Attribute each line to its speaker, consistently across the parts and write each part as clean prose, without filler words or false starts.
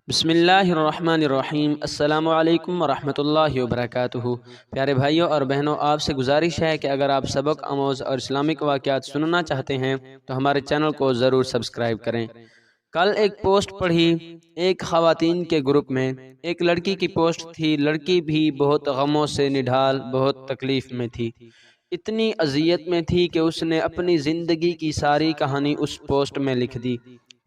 Speaker 1: بسم اللہ الرحمن الرحیم۔ السلام علیکم ورحمۃ اللہ وبرکاتہ۔ پیارے بھائیوں اور بہنوں، آپ سے گزارش ہے کہ اگر آپ سبق آموز اور اسلامک واقعات سننا چاہتے ہیں تو ہمارے چینل کو ضرور سبسکرائب کریں۔ کل ایک پوسٹ پڑھی ایک خواتین کے گروپ میں۔ ایک لڑکی کی پوسٹ تھی۔ لڑکی بھی بہت غموں سے نڈھال، بہت تکلیف میں تھی، اتنی اذیت میں تھی کہ اس نے اپنی زندگی کی ساری کہانی اس پوسٹ میں لکھ دی۔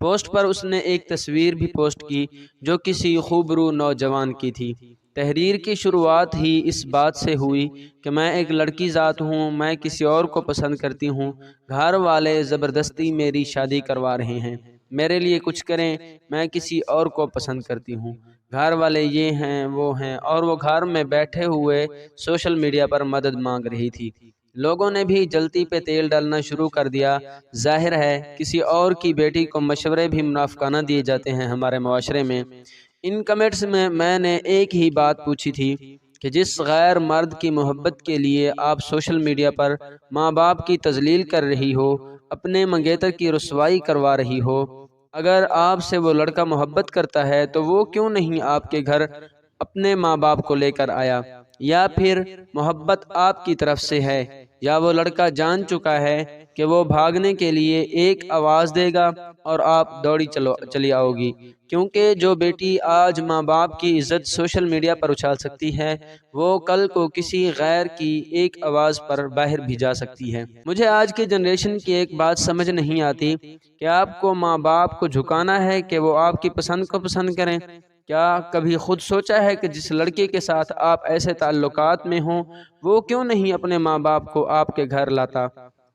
Speaker 1: پوسٹ پر اس نے ایک تصویر بھی پوسٹ کی جو کسی خوبرو نوجوان کی تھی۔ تحریر کی شروعات ہی اس بات سے ہوئی کہ میں ایک لڑکی ذات ہوں، میں کسی اور کو پسند کرتی ہوں، گھر والے زبردستی میری شادی کروا رہے ہیں، میرے لیے کچھ کریں، میں کسی اور کو پسند کرتی ہوں، گھر والے یہ ہیں وہ ہیں، اور وہ گھر میں بیٹھے ہوئے سوشل میڈیا پر مدد مانگ رہی تھی۔ لوگوں نے بھی جلتی پہ تیل ڈالنا شروع کر دیا۔ ظاہر ہے کسی اور کی بیٹی کو مشورے بھی منافقانہ دیے جاتے ہیں ہمارے معاشرے میں۔ ان کمنٹس میں نے ایک ہی بات پوچھی تھی کہ جس غیر مرد کی محبت کے لیے آپ سوشل میڈیا پر ماں باپ کی تذلیل کر رہی ہو، اپنے منگیتر کی رسوائی کروا رہی ہو، اگر آپ سے وہ لڑکا محبت کرتا ہے تو وہ کیوں نہیں آپ کے گھر اپنے ماں باپ کو لے کر آیا؟ یا پھر محبت آپ کی طرف سے ہے، یا وہ لڑکا جان چکا ہے کہ وہ بھاگنے کے لیے ایک آواز دے گا اور آپ دوڑی چلی آؤ گی؟ کیونکہ جو بیٹی آج ماں باپ کی عزت سوشل میڈیا پر اچھال سکتی ہے، وہ کل کو کسی غیر کی ایک آواز پر باہر بھی جا سکتی ہے۔ مجھے آج کی جنریشن کی ایک بات سمجھ نہیں آتی کہ آپ کو ماں باپ کو جھکانا ہے کہ وہ آپ کی پسند کو پسند کریں۔ کیا کبھی خود سوچا ہے کہ جس لڑکے کے ساتھ آپ ایسے تعلقات میں ہوں وہ کیوں نہیں اپنے ماں باپ کو آپ کے گھر لاتا؟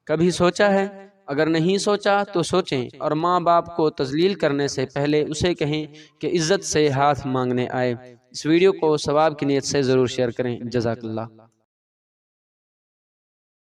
Speaker 1: کبھی سوچا ہے؟ اگر نہیں سوچا تو سوچیں، اور ماں باپ کو تذلیل کرنے سے پہلے اسے کہیں کہ عزت سے ہاتھ مانگنے آئے۔ اس ویڈیو کو ثواب کی نیت سے ضرور شیئر کریں۔ جزاک اللہ۔